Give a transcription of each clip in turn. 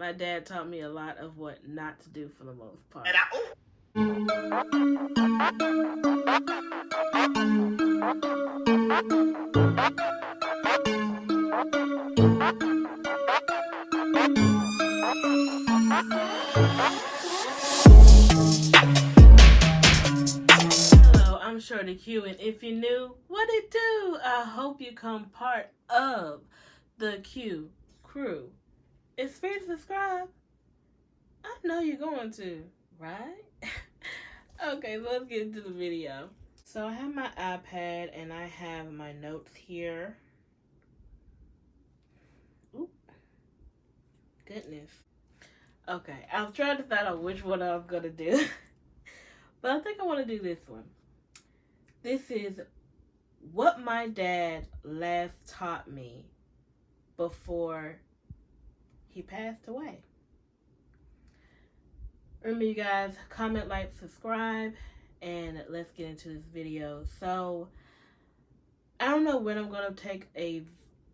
My dad taught me a lot of what not to do for the most part. Hello, I'm Shorty Q, and if you're new, what it do? I hope you come part of the Q crew. It's free to subscribe. I know you're going to, right? Okay, so let's get into the video. So I have my iPad and I have my notes here. Oop. Goodness. Okay, I was trying to find out which one I was going to do. But I think I want to do this one. This is what my dad last taught me before he passed away. Remember, you guys, comment, like, subscribe, and let's get into this video. So, I don't know when I'm going to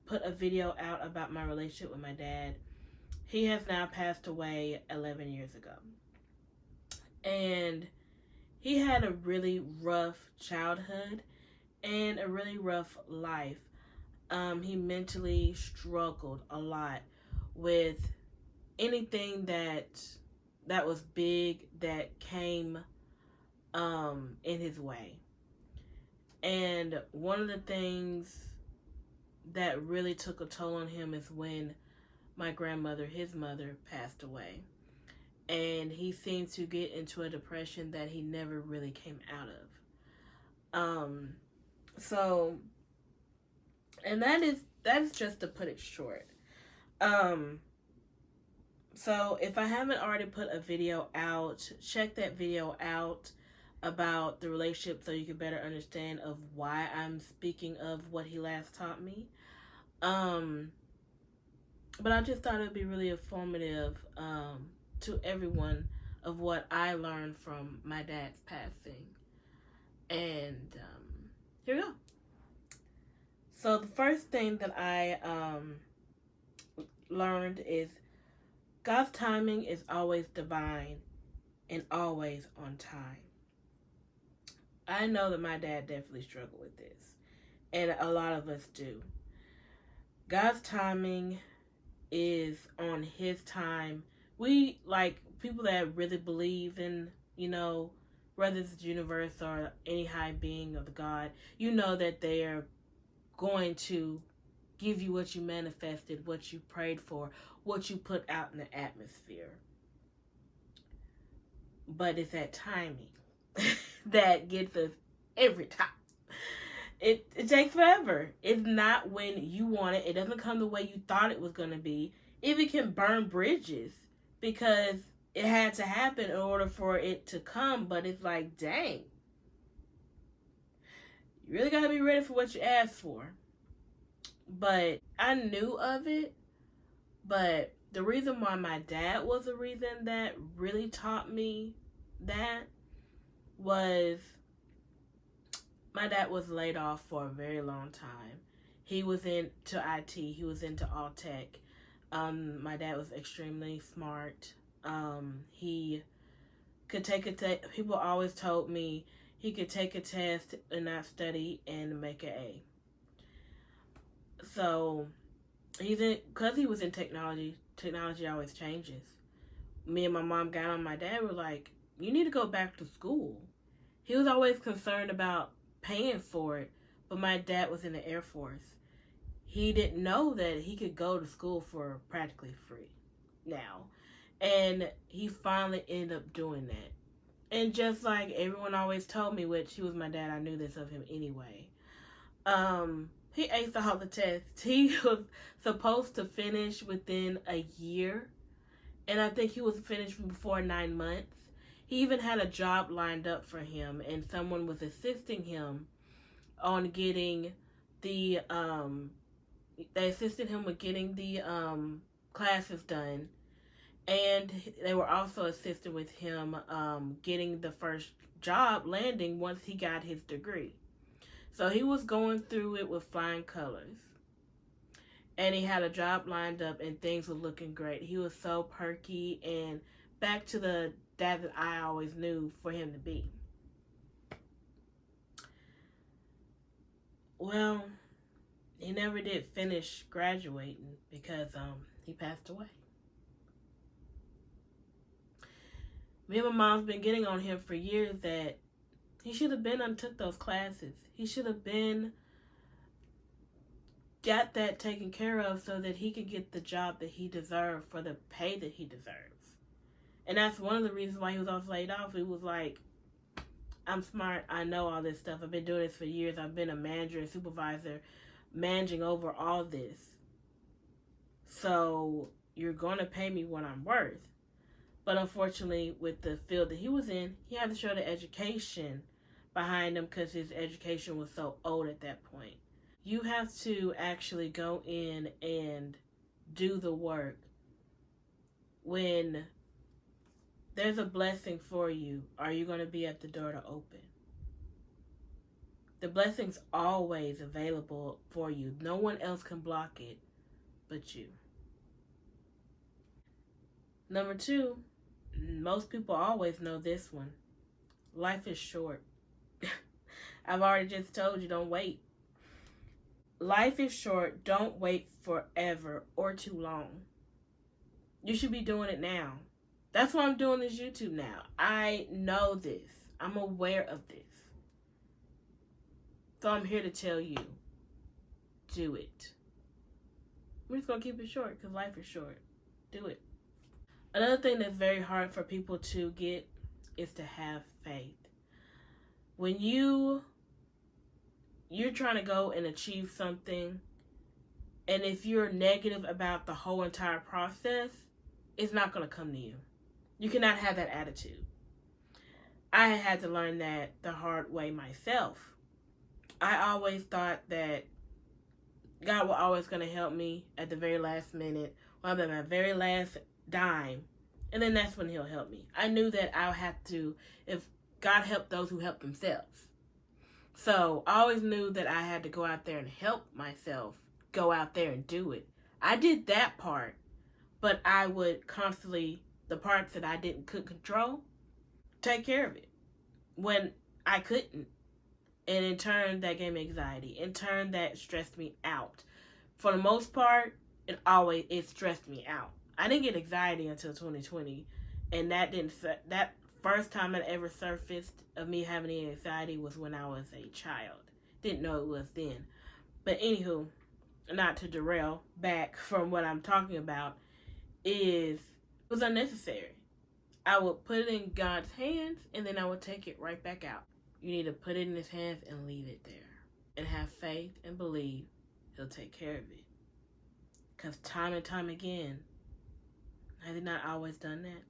put a video out about my relationship with my dad. He has now passed away 11 years ago. And he had a really rough childhood and a really rough life. He mentally struggled a lot with anything that was big that came in his way. And one of the things that really took a toll on him is when my grandmother, his mother, passed away. And he seemed to get into a depression that he never really came out of. And that is just to put it short. So if I haven't already put a video out, check that video out about the relationship so you can better understand of why I'm speaking of what he last taught me. But I just thought it would be really informative to everyone of what I learned from my dad's passing. And here we go. So the first thing that I learned is God's timing is always divine and always on time. I know that my dad definitely struggled with this, and a lot of us do. God's timing is on his time. We, like, people that really believe in, whether it's the universe or any high being of the God, that they are going to give you what you manifested, what you prayed for, what you put out in the atmosphere. But it's that timing that gets us every time. It takes forever. It's not when you want it. It doesn't come the way you thought it was going to be. It can burn bridges because it had to happen in order for it to come. But it's like, dang. You really got to be ready for what you asked for. But I knew of it. But the reason why my dad was the reason that really taught me that was my dad was laid off for a very long time. He was into IT. He was into all tech. My dad was extremely smart. He could take a test. People always told me he could take a test and not study and make an A. So because he was in technology always changes. Me and my mom got on my dad, were like, you need to go back to school. He was always concerned about paying for it, but my dad was in the Air Force. He didn't know that he could go to school for practically free now. And he finally ended up doing that. And just like everyone always told me, which he was my dad, I knew this of him anyway. He aced all the tests. He was supposed to finish within a year. And I think he was finished before 9 months. He even had a job lined up for him. And someone was assisting him on getting they assisted him with getting the classes done. And they were also assisted with him getting the first job landing once he got his degree. So he was going through it with flying colors. and he had a job lined up and things were looking great. He was so perky and back to the dad that I always knew for him to be. Well, he never did finish graduating because he passed away. Me and my mom's been getting on him for years that he should have been and took those classes. He should have been got that taken care of so that he could get the job that he deserved for the pay that he deserves. And that's one of the reasons why he was also laid off. He was like, I'm smart. I know all this stuff. I've been doing this for years. I've been a manager and supervisor managing over all this. So you're going to pay me what I'm worth. But unfortunately, with the field that he was in, he had to show the education behind him because his education was so old at that point. You have to actually go in and do the work. When there's a blessing for you, are you going to be at the door to open? The blessing's always available for you. No one else can block it but you. Number 2, most people always know this one. Life is short. I've already just told you, don't wait. Life is short. Don't wait forever or too long. You should be doing it now. That's why I'm doing this YouTube now. I know this. I'm aware of this. So I'm here to tell you, do it. I'm just going to keep it short because life is short. Do it. Another thing that's very hard for people to get is to have faith. When you're trying to go and achieve something, and if you're negative about the whole entire process, it's not going to come to you. You cannot have that attitude. I had to learn that the hard way myself. I always thought that God was always going to help me at the very last minute, or at my very last dime, and then that's when he'll help me. I knew that I had to, if God helped those who help themselves. So I always knew that I had to go out there and help myself, go out there and do it. I did that part, but I would constantly, the parts that I couldn't control, take care of it when I couldn't. And in turn, that gave me anxiety. In turn, that stressed me out. For the most part, it stressed me out. I didn't get anxiety until 2020, and that first time it ever surfaced of me having anxiety was when I was a child. Didn't know it was then. But anywho, not to derail back from what I'm talking about, it was unnecessary. I would put it in God's hands, and then I would take it right back out. You need to put it in his hands and leave it there. And have faith and believe he'll take care of it. Because time and time again, has he not always done that?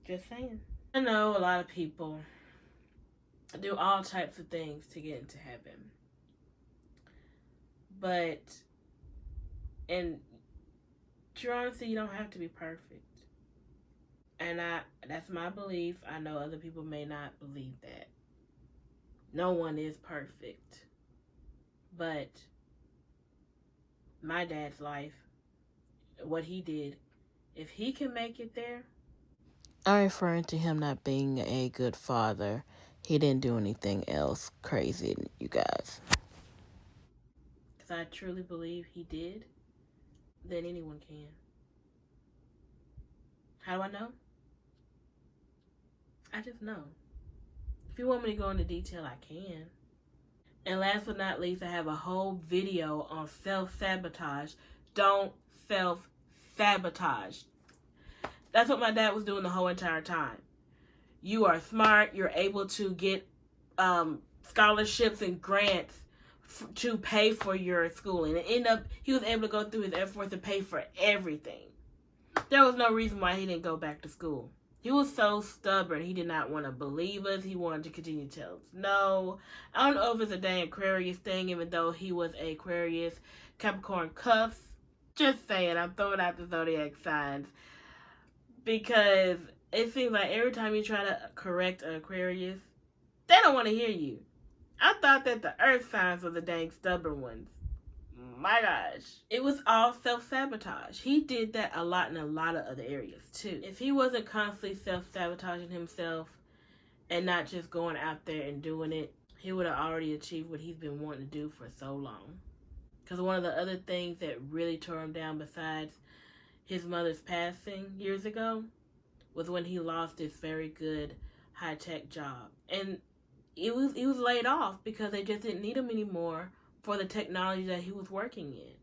Just saying. I know a lot of people do all types of things to get into heaven. But in true honesty, you don't have to be perfect. And that's my belief. I know other people may not believe that. No one is perfect. But my dad's life, what he did, if he can make it there. I'm referring to him not being a good father. He didn't do anything else crazy, you guys. Because I truly believe he did, then anyone can. How do I know? I just know. If you want me to go into detail, I can. And last but not least, I have a whole video on self-sabotage. Don't self-sabotage. That's what my dad was doing the whole entire time. You are smart. You're able to get scholarships and grants to pay for your schooling. And he was able to go through his efforts to pay for everything. There was no reason why he didn't go back to school. He was so stubborn. He did not want to believe us. He wanted to continue to tell us no. I don't know if it's a dang Aquarius thing, even though he was a Aquarius, Capricorn cuffs. Just saying, I'm throwing out the zodiac signs. Because it seems like every time you try to correct an Aquarius, they don't want to hear you. I thought that the earth signs were the dang stubborn ones. My gosh. It was all self-sabotage. He did that a lot in a lot of other areas too. If he wasn't constantly self-sabotaging himself and not just going out there and doing it, he would have already achieved what he's been wanting to do for so long. Because one of the other things that really tore him down besides his mother's passing years ago was when he lost this very good high-tech job. And he was laid off because they just didn't need him anymore for the technology that he was working in.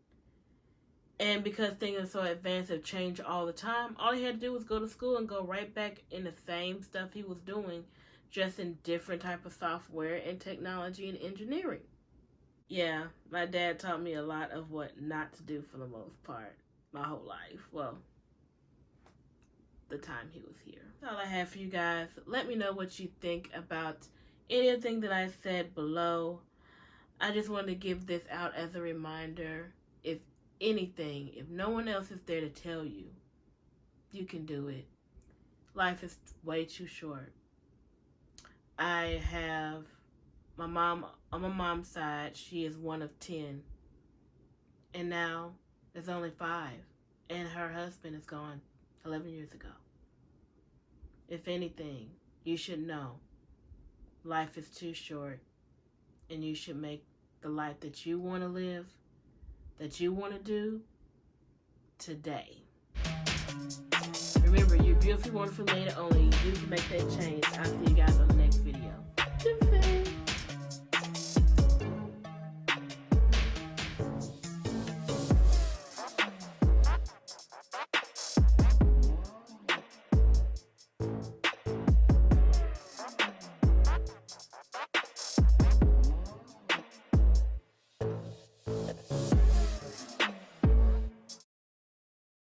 And because things are so advanced and change all the time, all he had to do was go to school and go right back in the same stuff he was doing, just in different type of software and technology and engineering. Yeah, my dad taught me a lot of what not to do for the most part, my whole life. Well, the time he was here. That's all I have for you guys. Let me know what you think about anything that I said below. I just wanted to give this out as a reminder. If anything, if no one else is there to tell you, you can do it. Life is way too short. I have my mom, on my mom's side, she is one of 10. And now there's only 5. And her husband is gone 11 years ago. If anything, you should know life is too short, and you should make the life that you want to live, that you want to do, today. Remember, you're beautifully, wonderfully made, only you can make that change. I'll see you guys